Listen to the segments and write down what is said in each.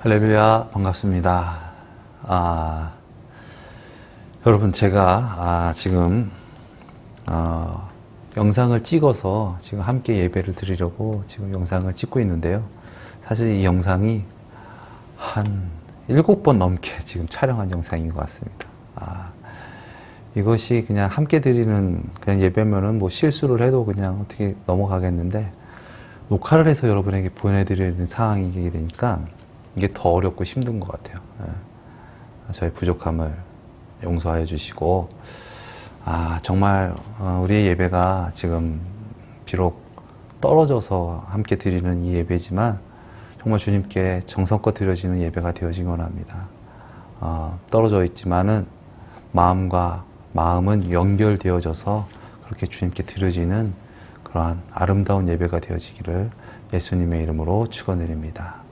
할렐루야, 반갑습니다. 여러분, 제가 지금 영상을 찍어서 지금 함께 예배를 드리려고 지금 영상을 찍고 있는데요. 사실 이 영상이 한 7번 넘게 지금 촬영한 영상인 것 같습니다. 이것이 그냥 함께 드리는 그냥 예배면은 뭐 실수를 해도 그냥 어떻게 넘어가겠는데, 녹화를 해서 여러분에게 보내드리는 상황이게 되니까 이게 더 어렵고 힘든 것 같아요. 저의 부족함을 용서하여 주시고, 정말 우리의 예배가 지금 비록 떨어져서 함께 드리는 이 예배지만 정말 주님께 정성껏 드려지는 예배가 되어지기 원합니다. 떨어져 있지만은 마음은 연결되어져서 그렇게 주님께 드려지는 그러한 아름다운 예배가 되어지기를 예수님의 이름으로 축원드립니다.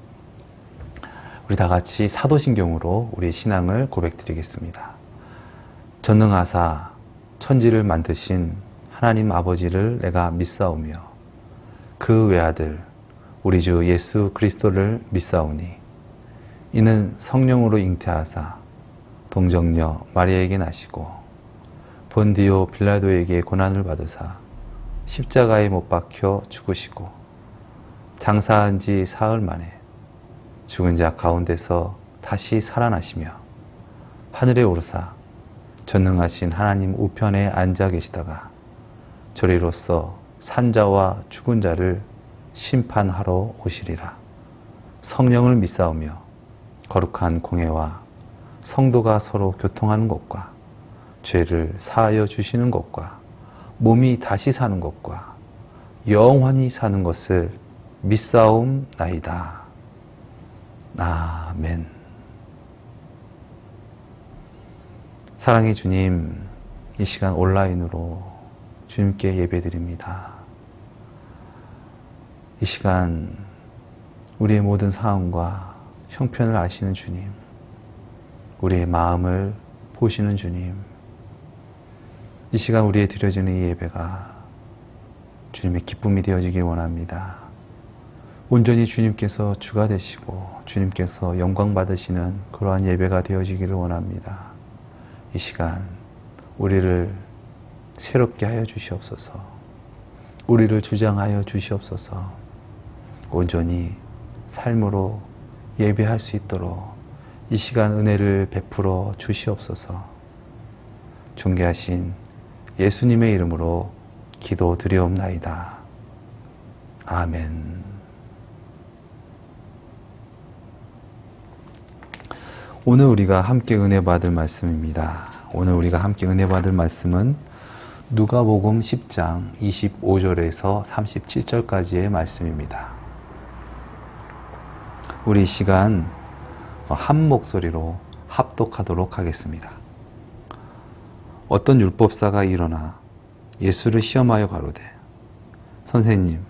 우리 다 같이 사도신경으로 우리의 신앙을 고백드리겠습니다. 전능하사 천지를 만드신 하나님 아버지를 내가 믿사오며 그 외아들 우리 주 예수 그리스도를 믿사오니 이는 성령으로 잉태하사 동정녀 마리아에게 나시고 본디오 빌라도에게 고난을 받으사 십자가에 못 박혀 죽으시고 장사한 지 사흘 만에 죽은 자 가운데서 다시 살아나시며 하늘에 오르사 전능하신 하나님 우편에 앉아 계시다가 저리로서 산자와 죽은 자를 심판하러 오시리라. 성령을 믿사오며 거룩한 공회와 성도가 서로 교통하는 것과 죄를 사하여 주시는 것과 몸이 다시 사는 것과 영원히 사는 것을 믿사옵나이다. 아멘. 사랑의 주님, 이 시간 온라인으로 주님께 예배드립니다. 이 시간 우리의 모든 상황과 형편을 아시는 주님, 우리의 마음을 보시는 주님, 이 시간 우리의 드려지는 이 예배가 주님의 기쁨이 되어지길 원합니다. 온전히 주님께서 주가 되시고 주님께서 영광 받으시는 그러한 예배가 되어지기를 원합니다. 이 시간 우리를 새롭게 하여 주시옵소서. 우리를 주장하여 주시옵소서. 온전히 삶으로 예배할 수 있도록 이 시간 은혜를 베풀어 주시옵소서. 존귀하신 예수님의 이름으로 기도드리옵나이다. 아멘. 오늘 우리가 함께 은혜 받을 말씀입니다. 오늘 우리가 함께 은혜 받을 말씀은 누가복음 10장 25절에서 37절까지의 말씀입니다. 우리 이 시간 한 목소리로 합독하도록 하겠습니다. 어떤 율법사가 일어나 예수를 시험하여 가로되 선생님,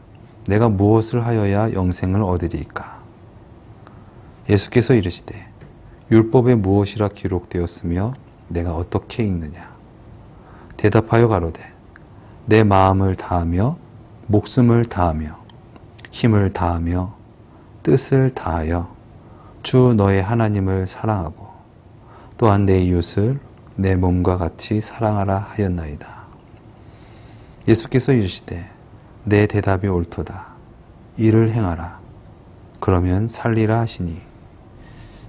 내가 무엇을 하여야 영생을 얻으리이까? 예수께서 이르시되 율법에 무엇이라 기록되었으며 내가 어떻게 읽느냐? 대답하여 가로되 내 마음을 다하며 목숨을 다하며 힘을 다하며 뜻을 다하여 주 너의 하나님을 사랑하고 또한 내 이웃을 내 몸과 같이 사랑하라 하였나이다. 예수께서 이르시되 내 대답이 옳도다. 이를 행하라. 그러면 살리라 하시니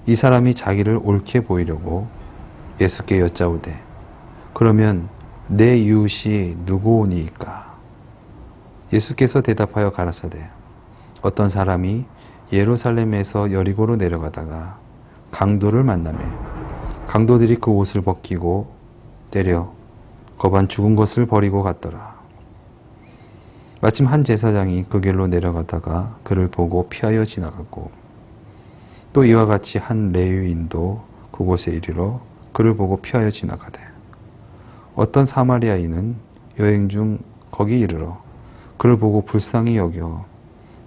이 사람이 자기를 옳게 보이려고 예수께 여짜오되 그러면 내 이웃이 누구오니이까? 예수께서 대답하여 가라사대 어떤 사람이 예루살렘에서 여리고로 내려가다가 강도를 만나매 강도들이 그 옷을 벗기고 때려 거반 죽은 것을 버리고 갔더라. 마침 한 제사장이 그 길로 내려가다가 그를 보고 피하여 지나갔고 또 이와 같이 한 레위인도 그곳에 이르러 그를 보고 피하여 지나가되 어떤 사마리아인은 여행 중 거기 이르러 그를 보고 불쌍히 여겨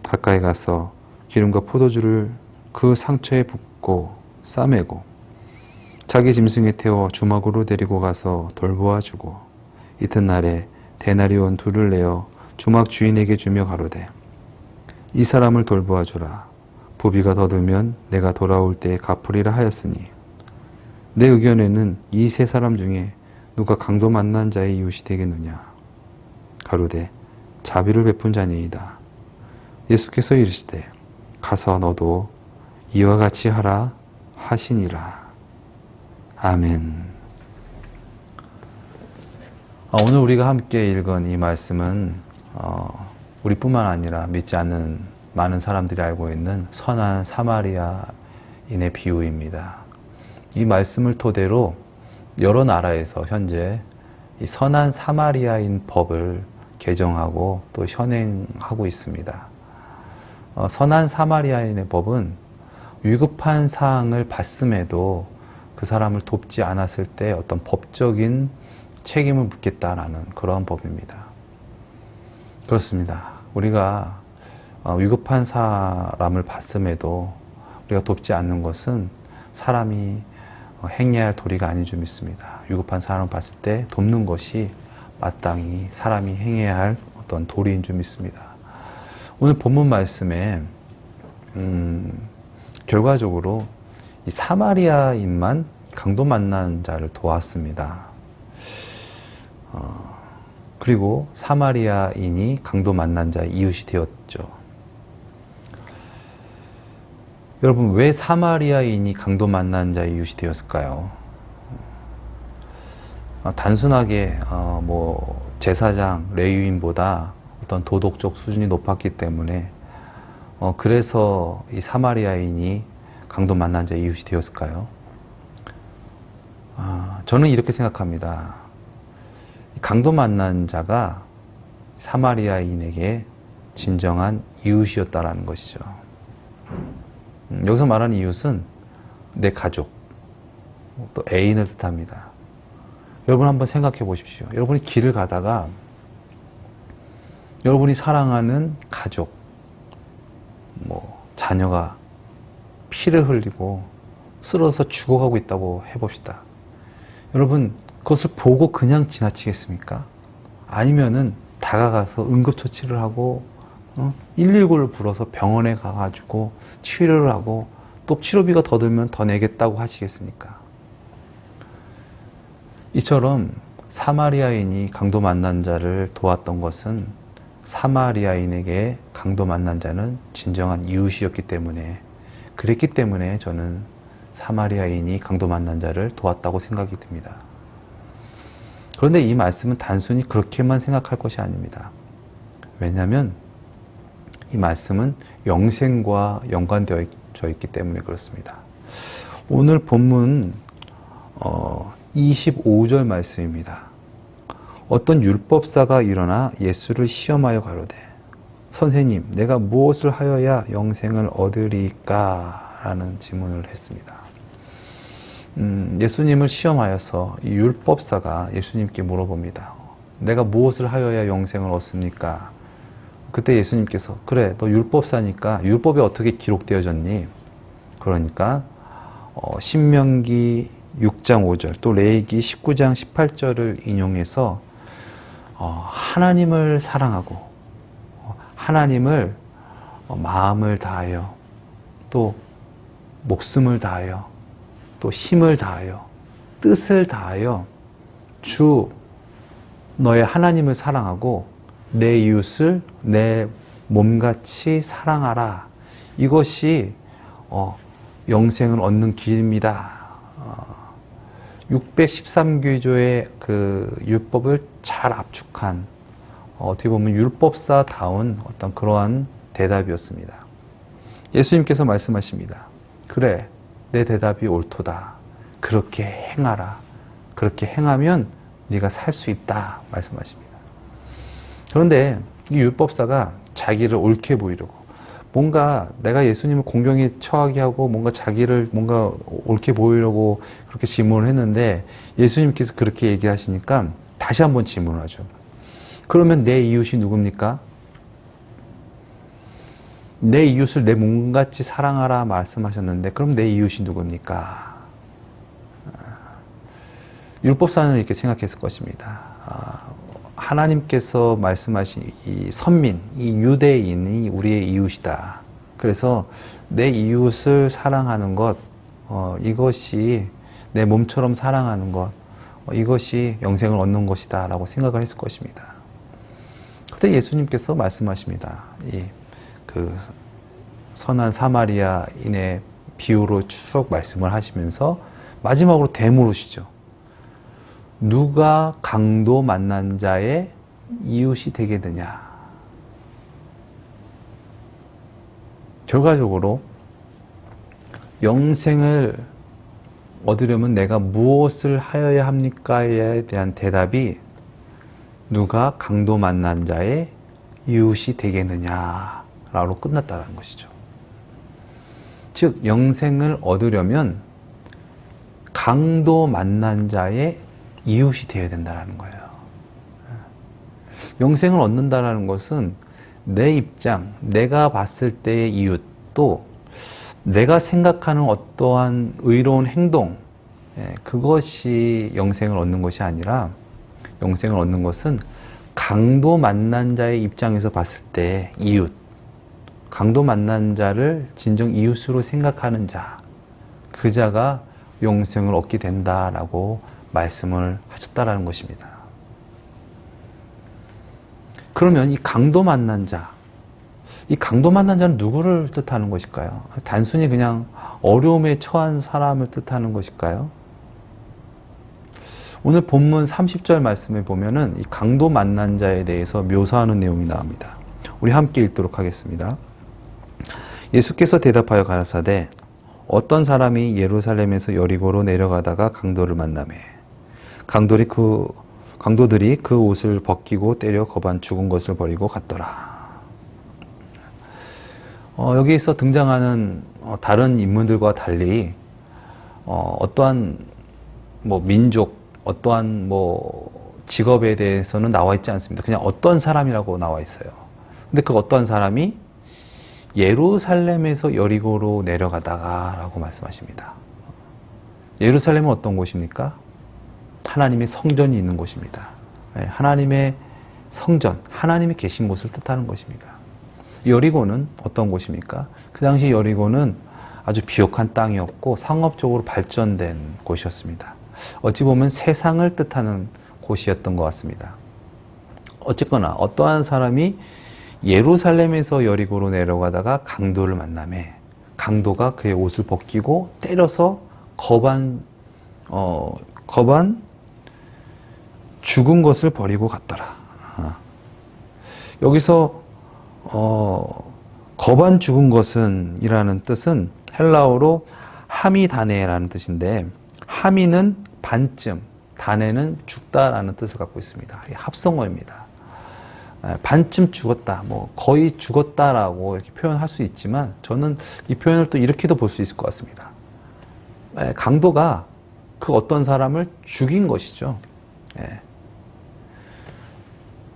가까이 가서 기름과 포도주를 그 상처에 붓고 싸매고 자기 짐승에 태워 주막으로 데리고 가서 돌보아 주고 이튿날에 데나리온 2를 내어 주막 주인에게 주며 가로되 이 사람을 돌보아 주라. 부비가 더들면 내가 돌아올 때에 갚으리라 하였으니 내 의견에는 이 세 사람 중에 누가 강도 만난 자의 이웃이 되겠느냐. 가로되 자비를 베푼 자니이다. 예수께서 이르시되 가서 너도 이와 같이 하라 하시니라. 아멘. 오늘 우리가 함께 읽은 이 말씀은 우리뿐만 아니라 믿지 않는 많은 사람들이 알고 있는 선한 사마리아인의 비유입니다. 이 말씀을 토대로 여러 나라에서 현재 이 선한 사마리아인 법을 개정하고 또 현행하고 있습니다. 선한 사마리아인의 법은 위급한 사항을 봤음에도 그 사람을 돕지 않았을 때 어떤 법적인 책임을 묻겠다라는 그러한 법입니다. 그렇습니다. 우리가 위급한 사람을 봤음에도 우리가 돕지 않는 것은 사람이 행해야 할 도리가 아닌 줄 믿습니다. 위급한 사람을 봤을 때 돕는 것이 마땅히 사람이 행해야 할 어떤 도리인 줄 믿습니다. 오늘 본문 말씀에 결과적으로 이 사마리아인만 강도 만난 자를 도왔습니다. 그리고 사마리아인이 강도 만난 자의 이웃이 되었죠. 여러분, 왜 사마리아인이 강도 만난 자의 이웃이 되었을까요? 단순하게 제사장, 레위인보다 어떤 도덕적 수준이 높았기 때문에 그래서 이 사마리아인이 강도 만난 자의 이웃이 되었을까요? 저는 이렇게 생각합니다. 강도 만난 자가 사마리아인에게 진정한 이웃이었다라는 것이죠. 여기서 말하는 이웃은 내 가족, 또 애인을 뜻합니다. 여러분 한번 생각해 보십시오. 여러분이 길을 가다가 여러분이 사랑하는 가족, 자녀가 피를 흘리고 쓰러서 죽어가고 있다고 해봅시다. 여러분, 그것을 보고 그냥 지나치겠습니까? 아니면은 다가가서 응급처치를 하고 119를 불러서 병원에 가가지고 치료를 하고 또 치료비가 더 들면 더 내겠다고 하시겠습니까? 이처럼 사마리아인이 강도 만난 자를 도왔던 것은 사마리아인에게 강도 만난 자는 진정한 이웃이었기 때문에, 그랬기 때문에 저는 사마리아인이 강도 만난 자를 도왔다고 생각이 듭니다. 그런데 이 말씀은 단순히 그렇게만 생각할 것이 아닙니다. 왜냐하면 이 말씀은 영생과 연관되어 있기 때문에 그렇습니다. 오늘 본문 25절 말씀입니다. 어떤 율법사가 일어나 예수를 시험하여 가로되 선생님, 내가 무엇을 하여야 영생을 얻으리까? 라는 질문을 했습니다. 예수님을 시험하여서 이 율법사가 예수님께 물어봅니다. 내가 무엇을 하여야 영생을 얻습니까? 그때 예수님께서 그래, 너 율법사니까 율법에 어떻게 기록되어졌니? 그러니까 신명기 6장 5절 또 레위기 19장 18절을 인용해서 하나님을 사랑하고 하나님을 마음을 다하여 또 목숨을 다하여 또 힘을 다하여 뜻을 다하여 주 너의 하나님을 사랑하고 내 이웃을 내 몸같이 사랑하라. 이것이 영생을 얻는 길입니다. 613교조의 그 율법을 잘 압축한 어떻게 보면 율법사다운 어떤 그러한 대답이었습니다. 예수님께서 말씀하십니다. 그래, 내 대답이 옳도다. 그렇게 행하라. 그렇게 행하면 네가 살 수 있다. 말씀하십니다. 그런데 이 율법사가 자기를 옳게 보이려고 뭔가 내가 예수님을 공경에 처하게 하고 뭔가 자기를 뭔가 옳게 보이려고 그렇게 질문을 했는데 예수님께서 그렇게 얘기하시니까 다시 한번 질문을 하죠. 그러면 내 이웃이 누굽니까? 내 이웃을 내 몸같이 사랑하라 말씀하셨는데 그럼 내 이웃이 누굽니까? 율법사는 이렇게 생각했을 것입니다. 하나님께서 말씀하신 이 선민, 이 유대인이 우리의 이웃이다. 그래서 내 이웃을 사랑하는 것, 이것이 내 몸처럼 사랑하는 것, 이것이 영생을 얻는 것이다 라고 생각을 했을 것입니다. 그때 예수님께서 말씀하십니다. 그 선한 사마리아인의 비유로 쭉 말씀을 하시면서 마지막으로 되물으시죠. 누가 강도 만난 자의 이웃이 되겠느냐. 결과적으로 영생을 얻으려면 내가 무엇을 하여야 합니까에 대한 대답이 누가 강도 만난 자의 이웃이 되겠느냐라고 끝났다는 것이죠. 즉 영생을 얻으려면 강도 만난 자의 이웃이 되어야 된다는 거예요. 영생을 얻는다는 것은 내 입장, 내가 봤을 때의 이웃, 또 내가 생각하는 어떠한 의로운 행동, 그것이 영생을 얻는 것이 아니라 영생을 얻는 것은 강도 만난 자의 입장에서 봤을 때 이웃, 강도 만난 자를 진정 이웃으로 생각하는 자, 그 자가 영생을 얻게 된다라고 말씀을 하셨다라는 것입니다. 그러면 이 강도 만난 자, 이 강도 만난 자는 누구를 뜻하는 것일까요? 단순히 그냥 어려움에 처한 사람을 뜻하는 것일까요? 오늘 본문 30절 말씀에 보면은 이 강도 만난 자에 대해서 묘사하는 내용이 나옵니다. 우리 함께 읽도록 하겠습니다. 예수께서 대답하여 가라사대 어떤 사람이 예루살렘에서 여리고로 내려가다가 강도를 만나매 강도들이 그 옷을 벗기고 때려 거반 죽은 것을 버리고 갔더라. 여기에서 등장하는 다른 인물들과 달리 어떠한 민족, 어떠한 직업에 대해서는 나와 있지 않습니다. 그냥 어떤 사람이라고 나와 있어요. 근데 그 어떤 사람이 예루살렘에서 여리고로 내려가다가 라고 말씀하십니다. 예루살렘은 어떤 곳입니까? 하나님의 성전이 있는 곳입니다. 하나님의 성전, 하나님이 계신 곳을 뜻하는 것입니다. 여리고는 어떤 곳입니까? 그 당시 여리고는 아주 비옥한 땅이었고 상업적으로 발전된 곳이었습니다. 어찌 보면 세상을 뜻하는 곳이었던 것 같습니다. 어쨌거나 어떠한 사람이 예루살렘에서 여리고로 내려가다가 강도를 만나매 강도가 그의 옷을 벗기고 때려서 거반 죽은 것을 버리고 갔더라. 여기서 거반 죽은 것은 이라는 뜻은 헬라어로 하미다네라는 뜻인데 하미는 반쯤, 다네는 죽다라는 뜻을 갖고 있습니다. 합성어입니다. 반쯤 죽었다, 거의 죽었다라고 이렇게 표현할 수 있지만 저는 이 표현을 또 이렇게도 볼 수 있을 것 같습니다. 강도가 그 어떤 사람을 죽인 것이죠.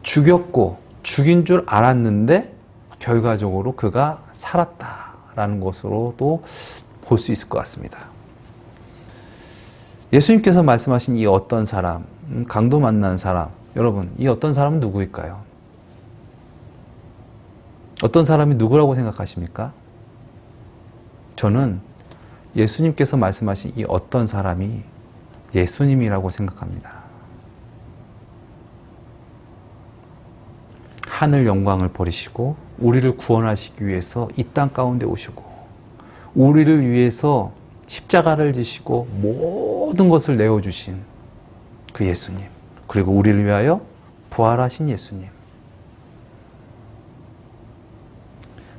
죽였고 죽인 줄 알았는데 결과적으로 그가 살았다라는 것으로도 볼 수 있을 것 같습니다. 예수님께서 말씀하신 이 어떤 사람, 강도 만난 사람, 여러분 이 어떤 사람은 누구일까요? 어떤 사람이 누구라고 생각하십니까? 저는 예수님께서 말씀하신 이 어떤 사람이 예수님이라고 생각합니다. 하늘 영광을 버리시고 우리를 구원하시기 위해서 이 땅 가운데 오시고 우리를 위해서 십자가를 지시고 모든 것을 내어주신 그 예수님, 그리고 우리를 위하여 부활하신 예수님.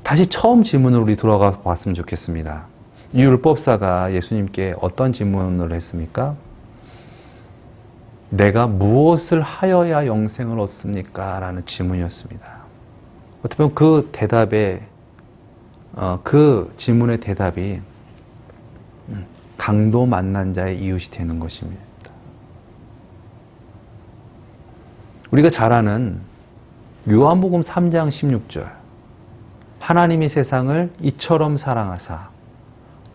다시 처음 질문으로 우리 돌아가 봤으면 좋겠습니다. 이 율법사가 예수님께 어떤 질문을 했습니까? 내가 무엇을 하여야 영생을 얻습니까? 라는 질문이었습니다. 어떻게 보면 그 대답에, 그 질문의 대답이 강도 만난 자의 이웃이 되는 것입니다. 우리가 잘 아는 요한복음 3장 16절. 하나님이 세상을 이처럼 사랑하사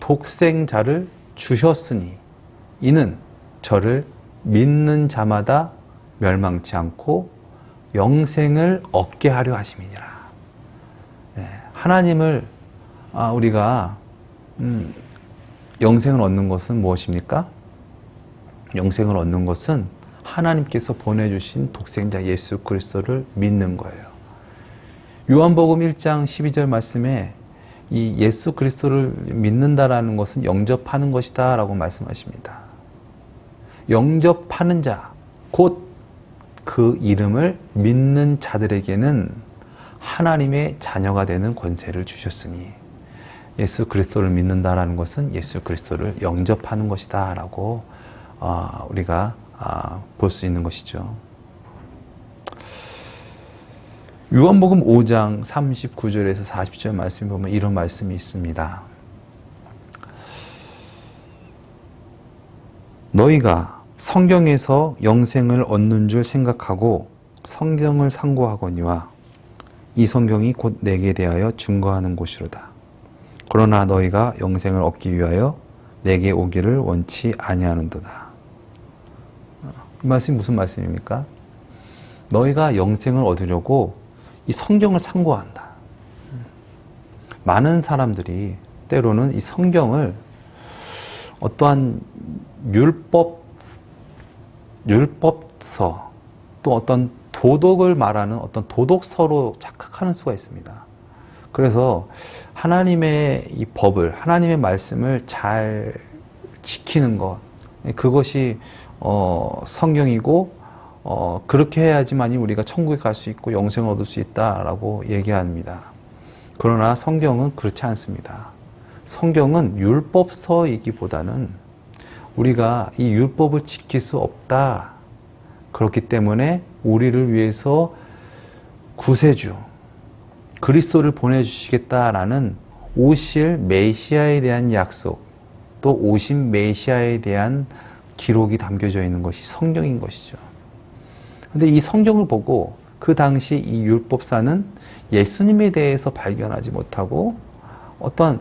독생자를 주셨으니 이는 저를 믿는 자마다 멸망치 않고 영생을 얻게 하려 하심이니라. 하나님을 우리가 영생을 얻는 것은 무엇입니까? 영생을 얻는 것은 하나님께서 보내주신 독생자 예수 그리스도를 믿는 거예요. 요한복음 1장 12절 말씀에 이 예수 그리스도를 믿는다라는 것은 영접하는 것이다 라고 말씀하십니다. 영접하는 자, 곧 그 이름을 믿는 자들에게는 하나님의 자녀가 되는 권세를 주셨으니 예수 그리스도를 믿는다라는 것은 예수 그리스도를 영접하는 것이다 라고 우리가 볼 수 있는 것이죠. 요한복음 5장 39절에서 40절 말씀을 보면 이런 말씀이 있습니다. 너희가 성경에서 영생을 얻는 줄 생각하고 성경을 상고하거니와 이 성경이 곧 내게 대하여 증거하는 곳이로다. 그러나 너희가 영생을 얻기 위하여 내게 오기를 원치 아니하는도다. 이 말씀이 무슨 말씀입니까? 너희가 영생을 얻으려고 이 성경을 상고한다. 많은 사람들이 때로는 이 성경을 어떠한 율법서 또 어떤 도덕을 말하는 어떤 도덕서로 착각하는 수가 있습니다. 그래서 하나님의 이 법을, 하나님의 말씀을 잘 지키는 것, 그것이 성경이고 그렇게 해야지만이 우리가 천국에 갈 수 있고 영생을 얻을 수 있다라고 얘기합니다. 그러나 성경은 그렇지 않습니다. 성경은 율법서이기보다는 우리가 이 율법을 지킬 수 없다. 그렇기 때문에 우리를 위해서 구세주, 그리스도를 보내주시겠다라는 오실 메시아에 대한 약속, 또 오신 메시아에 대한 기록이 담겨져 있는 것이 성경인 것이죠. 그런데 이 성경을 보고 그 당시 이 율법사는 예수님에 대해서 발견하지 못하고 어떤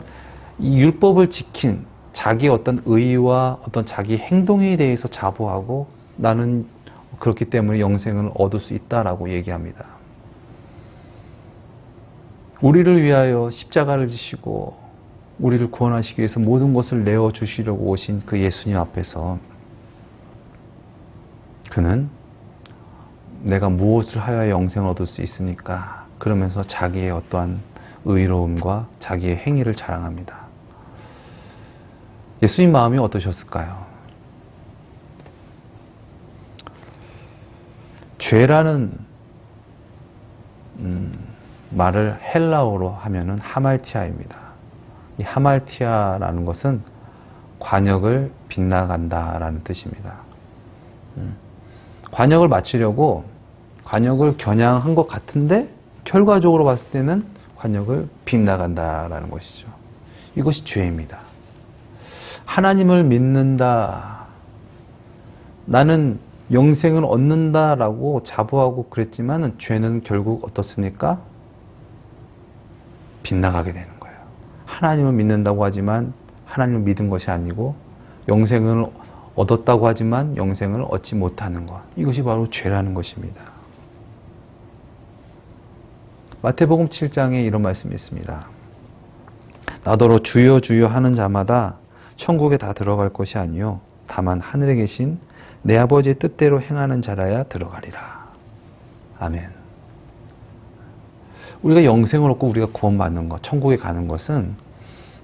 이 율법을 지킨 자기 어떤 의와 어떤 자기 행동에 대해서 자부하고 나는 그렇기 때문에 영생을 얻을 수 있다라고 얘기합니다. 우리를 위하여 십자가를 지시고 우리를 구원하시기 위해서 모든 것을 내어주시려고 오신 그 예수님 앞에서 그는 내가 무엇을 하여야 영생을 얻을 수 있습니까? 그러면서 자기의 어떠한 의로움과 자기의 행위를 자랑합니다. 예수님 마음이 어떠셨을까요? 죄라는 말을 헬라어로 하면은 하말티아입니다. 이 하말티아라는 것은 관역을 빗나간다라는 뜻입니다. 관역을 맞추려고 관역을 겨냥한 것 같은데 결과적으로 봤을 때는 관역을 빗나간다라는 것이죠. 이것이 죄입니다. 하나님을 믿는다. 나는 영생을 얻는다라고 자부하고 그랬지만 죄는 결국 어떻습니까? 빗나가게 되는 거예요. 하나님을 믿는다고 하지만 하나님을 믿은 것이 아니고 영생을 얻었다고 하지만 영생을 얻지 못하는 것. 이것이 바로 죄라는 것입니다. 마태복음 7장에 이런 말씀이 있습니다. 나더러 주여 주여 하는 자마다 천국에 다 들어갈 것이 아니요 다만 하늘에 계신 내 아버지의 뜻대로 행하는 자라야 들어가리라. 아멘. 우리가 영생을 얻고 우리가 구원받는 것, 천국에 가는 것은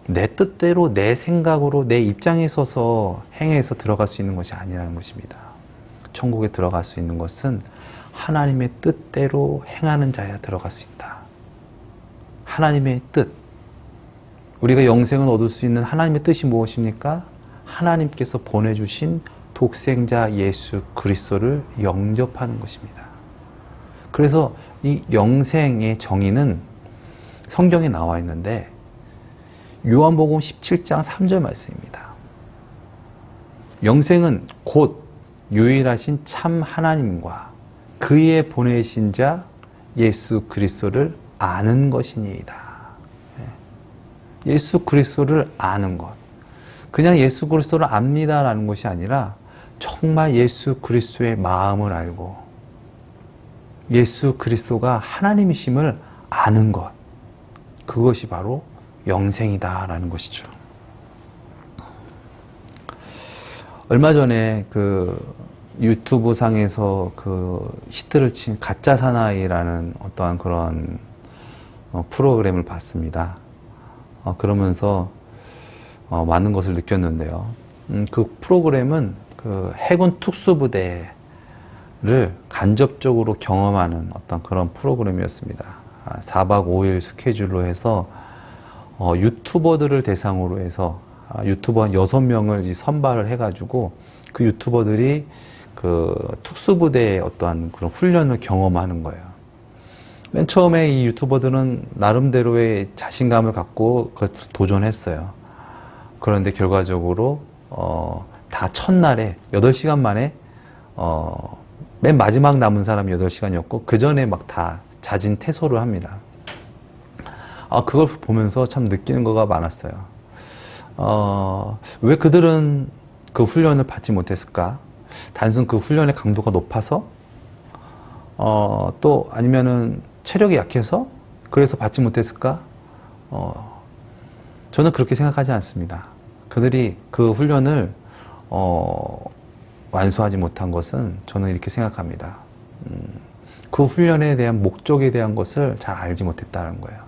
내 뜻대로, 내 생각으로, 내 입장에 서서 행해서 들어갈 수 있는 것이 아니라는 것입니다. 천국에 들어갈 수 있는 것은 하나님의 뜻대로 행하는 자야 들어갈 수 있다. 하나님의 뜻. 우리가 영생을 얻을 수 있는 하나님의 뜻이 무엇입니까? 하나님께서 보내주신 독생자 예수 그리스도를 영접하는 것입니다. 그래서 이 영생의 정의는 성경에 나와 있는데 요한복음 17장 3절 말씀입니다. 영생은 곧 유일하신 참 하나님과 그의 보내신 자 예수 그리스도를 아는 것이니이다. 예수 그리스도를 아는 것. 그냥 예수 그리스도를 압니다라는 것이 아니라 정말 예수 그리스도의 마음을 알고 예수 그리스도가 하나님이심을 아는 것. 그것이 바로 영생이다라는 것이죠. 얼마 전에 그 유튜브 상에서 그 히트를 친 가짜 사나이라는 어떠한 그런 프로그램을 봤습니다. 그러면서 많은 것을 느꼈는데요. 그 프로그램은 그 해군 특수부대를 간접적으로 경험하는 어떤 그런 프로그램이었습니다. 4박 5일 스케줄로 해서 유튜버들을 대상으로 해서 유튜버 한 6명을 선발을 해가지고 그 유튜버들이 그 특수부대의 어떠한 그런 훈련을 경험하는 거예요. 맨 처음에 이 유튜버들은 나름대로의 자신감을 갖고 도전했어요. 그런데 결과적으로 다 첫날에 8시간 만에 맨 마지막 남은 사람이 8시간이었고 그 전에 막 다 자진 퇴소를 합니다. 그걸 보면서 참 느끼는 거가 많았어요. 왜 그들은 그 훈련을 받지 못했을까? 단순 그 훈련의 강도가 높아서? 또 아니면은 체력이 약해서? 그래서 받지 못했을까? 저는 그렇게 생각하지 않습니다. 그들이 그 훈련을 완수하지 못한 것은 저는 이렇게 생각합니다. 그 훈련에 대한 목적에 대한 것을 잘 알지 못했다는 거예요.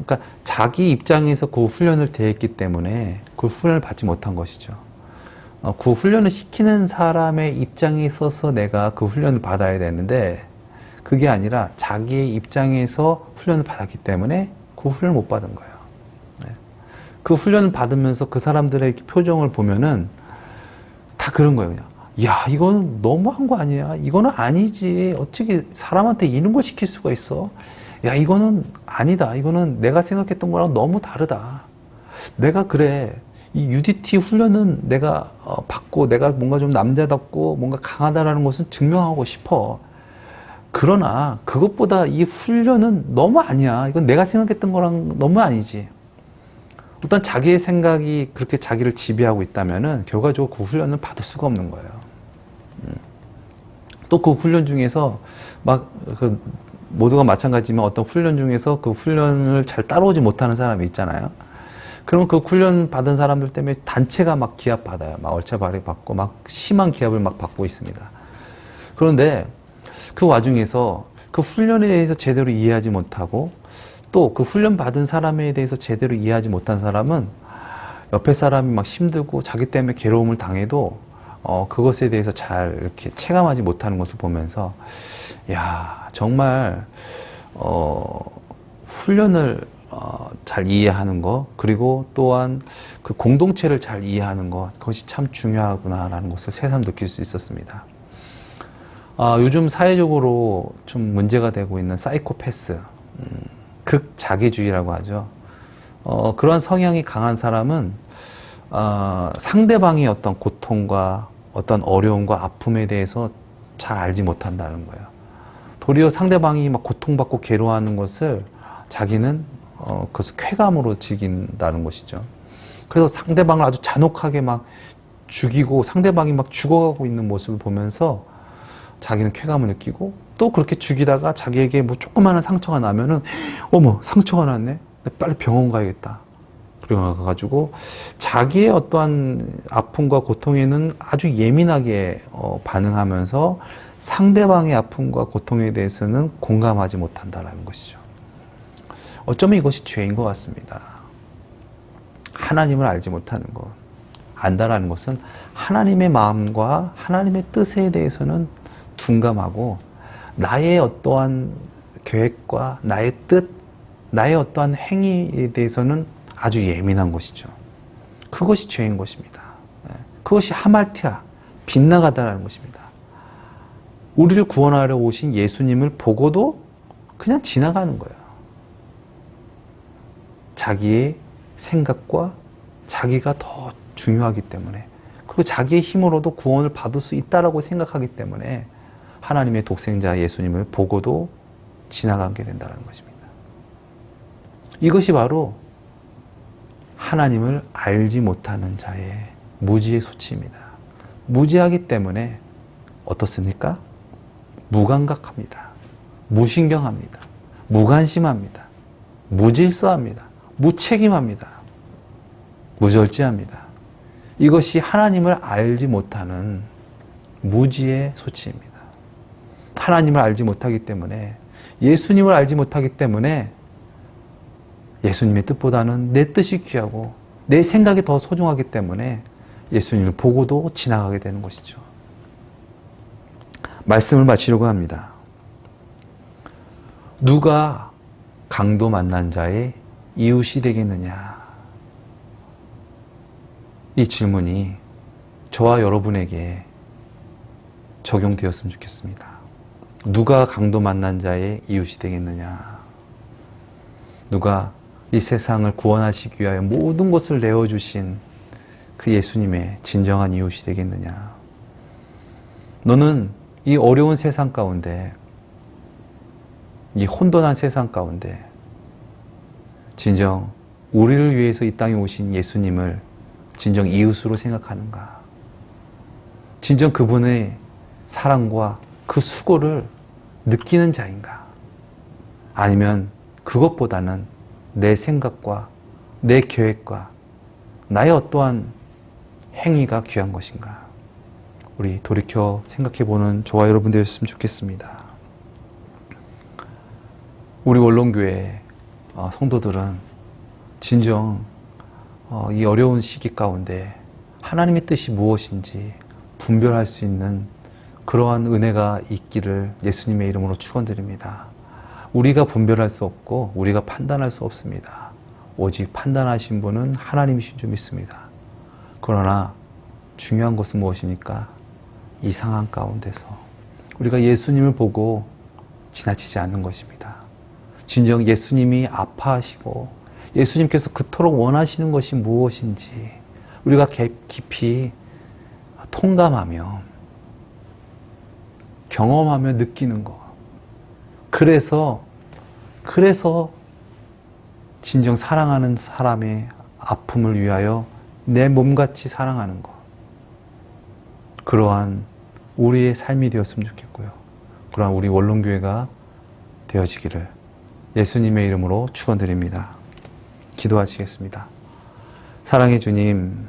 그러니까 자기 입장에서 그 훈련을 대했기 때문에 그 훈련을 받지 못한 것이죠. 그 훈련을 시키는 사람의 입장에 있어서 내가 그 훈련을 받아야 되는데 그게 아니라 자기의 입장에서 훈련을 받았기 때문에 그 훈련을 못 받은 거예요. 그 훈련을 받으면서 그 사람들의 표정을 보면은 다 그런 거예요. 그냥. 야, 이건 너무한 거 아니야? 이거는 아니지. 어떻게 사람한테 이런 걸 시킬 수가 있어? 야, 이거는 아니다. 이거는 내가 생각했던 거랑 너무 다르다. 내가 그래. 이 UDT 훈련은 내가 받고 내가 뭔가 좀 남자답고 뭔가 강하다라는 것은 증명하고 싶어. 그러나 그것보다 이 훈련은 너무 아니야. 이건 내가 생각했던 거랑 너무 아니지. 어떤 자기의 생각이 그렇게 자기를 지배하고 있다면은 결과적으로 그 훈련을 받을 수가 없는 거예요. 또 그 훈련 중에서 막 그 모두가 마찬가지지만 어떤 훈련 중에서 그 훈련을 잘 따라오지 못하는 사람이 있잖아요. 그럼 그 훈련 받은 사람들 때문에 단체가 막 기합 받아요. 막 얼차 발휘 받고 막 심한 기합을 막 받고 있습니다. 그런데 그 와중에서 그 훈련에 대해서 제대로 이해하지 못하고 또 그 훈련 받은 사람에 대해서 제대로 이해하지 못한 사람은 옆에 사람이 막 힘들고 자기 때문에 괴로움을 당해도 그것에 대해서 잘 이렇게 체감하지 못하는 것을 보면서 야, 정말 훈련을 잘 이해하는 것, 그리고 또한 그 공동체를 잘 이해하는 것, 그것이 참 중요하구나라는 것을 새삼 느낄 수 있었습니다. 요즘 사회적으로 좀 문제가 되고 있는 사이코패스, 극자기주의라고 하죠. 그러한 성향이 강한 사람은 상대방의 어떤 고통과 어떤 어려움과 아픔에 대해서 잘 알지 못한다는 거예요. 도리어 상대방이 막 고통받고 괴로워하는 것을 자기는 그것을 쾌감으로 즐긴다는 것이죠. 그래서 상대방을 아주 잔혹하게 막 죽이고 상대방이 막 죽어가고 있는 모습을 보면서 자기는 쾌감을 느끼고 또 그렇게 죽이다가 자기에게 뭐 조그마한 상처가 나면은 어머, 상처가 났네? 빨리 병원 가야겠다. 그래가지고 자기의 어떠한 아픔과 고통에는 아주 예민하게 반응하면서 상대방의 아픔과 고통에 대해서는 공감하지 못한다는 것이죠. 어쩌면 이것이 죄인 것 같습니다. 하나님을 알지 못하는 것. 안다라는 것은 하나님의 마음과 하나님의 뜻에 대해서는 둔감하고 나의 어떠한 계획과 나의 뜻, 나의 어떠한 행위에 대해서는 아주 예민한 것이죠. 그것이 죄인 것입니다. 그것이 하말티아, 빗나가다라는 것입니다. 우리를 구원하러 오신 예수님을 보고도 그냥 지나가는 거예요. 자기의 생각과 자기가 더 중요하기 때문에, 그리고 자기의 힘으로도 구원을 받을 수 있다라고 생각하기 때문에 하나님의 독생자 예수님을 보고도 지나가게 된다는 것입니다. 이것이 바로 하나님을 알지 못하는 자의 무지의 소치입니다. 무지하기 때문에 어떻습니까? 무감각합니다. 무신경합니다. 무관심합니다. 무질서합니다. 무책임합니다. 무절제합니다. 이것이 하나님을 알지 못하는 무지의 소치입니다. 하나님을 알지 못하기 때문에, 예수님을 알지 못하기 때문에 예수님의 뜻보다는 내 뜻이 귀하고 내 생각이 더 소중하기 때문에 예수님을 보고도 지나가게 되는 것이죠. 말씀을 마치려고 합니다. 누가 강도 만난 자의 이웃이 되겠느냐? 이 질문이 저와 여러분에게 적용되었으면 좋겠습니다. 누가 강도 만난 자의 이웃이 되겠느냐? 누가 이 세상을 구원하시기 위하여 모든 것을 내어주신 그 예수님의 진정한 이웃이 되겠느냐? 너는 이 어려운 세상 가운데, 이 혼돈한 세상 가운데 진정 우리를 위해서 이 땅에 오신 예수님을 진정 이웃으로 생각하는가? 진정 그분의 사랑과 그 수고를 느끼는 자인가? 아니면 그것보다는 내 생각과 내 계획과 나의 어떠한 행위가 귀한 것인가? 우리 돌이켜 생각해보는 저와 여러분 되셨으면 좋겠습니다. 우리 원롱교회 성도들은 진정 이 어려운 시기 가운데 하나님의 뜻이 무엇인지 분별할 수 있는 그러한 은혜가 있기를 예수님의 이름으로 축원드립니다. 우리가 분별할 수 없고 우리가 판단할 수 없습니다. 오직 판단하신 분은 하나님이신 줄 믿습니다. 그러나 중요한 것은 무엇입니까? 이 상황 가운데서 우리가 예수님을 보고 지나치지 않는 것입니다. 진정 예수님이 아파하시고 예수님께서 그토록 원하시는 것이 무엇인지 우리가 깊이 통감하며 경험하며 느끼는 것. 그래서 진정 사랑하는 사람의 아픔을 위하여 내 몸같이 사랑하는 것. 그러한 우리의 삶이 되었으면 좋겠고요. 그러한 우리 원롱교회가 되어지기를 예수님의 이름으로 축원드립니다. 기도하시겠습니다. 사랑의 주님,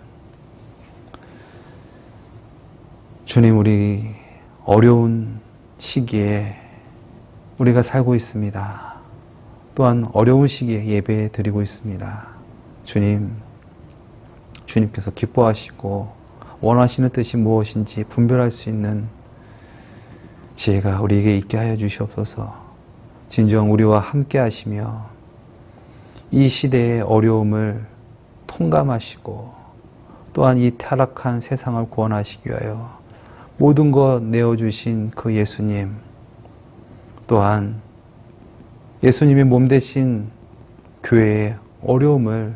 주님, 우리 어려운 시기에 우리가 살고 있습니다. 또한 어려운 시기에 예배 드리고 있습니다. 주님, 주님께서 기뻐하시고 원하시는 뜻이 무엇인지 분별할 수 있는 지혜가 우리에게 있게 하여 주시옵소서. 진정 우리와 함께 하시며 이 시대의 어려움을 통감하시고 또한 이 타락한 세상을 구원하시기 위하여 모든 것 내어주신 그 예수님, 또한 예수님의 몸 대신 교회의 어려움을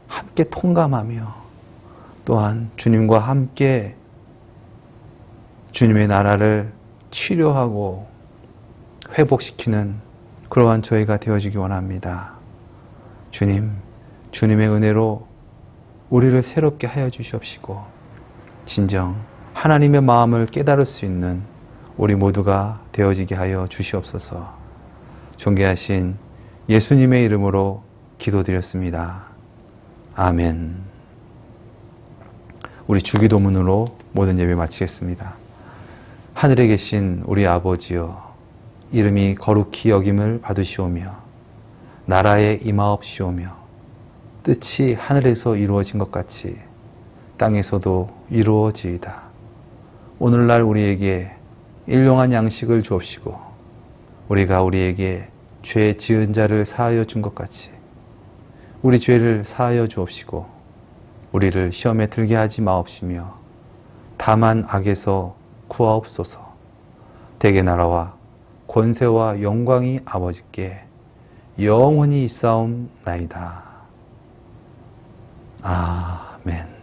함께 통감하며 또한 주님과 함께 주님의 나라를 치료하고 회복시키는 그러한 저희가 되어지기 원합니다. 주님, 주님의 은혜로 우리를 새롭게 하여 주시옵시고 진정 하나님의 마음을 깨달을 수 있는 우리 모두가 되어지게 하여 주시옵소서. 존귀하신 예수님의 이름으로 기도드렸습니다. 아멘. 우리 주기도문으로 모든 예배 마치겠습니다. 하늘에 계신 우리 아버지여, 이름이 거룩히 여김을 받으시오며 나라에 임하옵시오며 뜻이 하늘에서 이루어진 것 같이 땅에서도 이루어지이다. 오늘날 우리에게 일용한 양식을 주옵시고 우리가 우리에게 죄 지은 자를 사하여 준 것 같이 우리 죄를 사하여 주옵시고 우리를 시험에 들게 하지 마옵시며 다만 악에서 구하옵소서. 대개 나라와 권세와 영광이 아버지께 영원히 있사옵나이다. 아멘.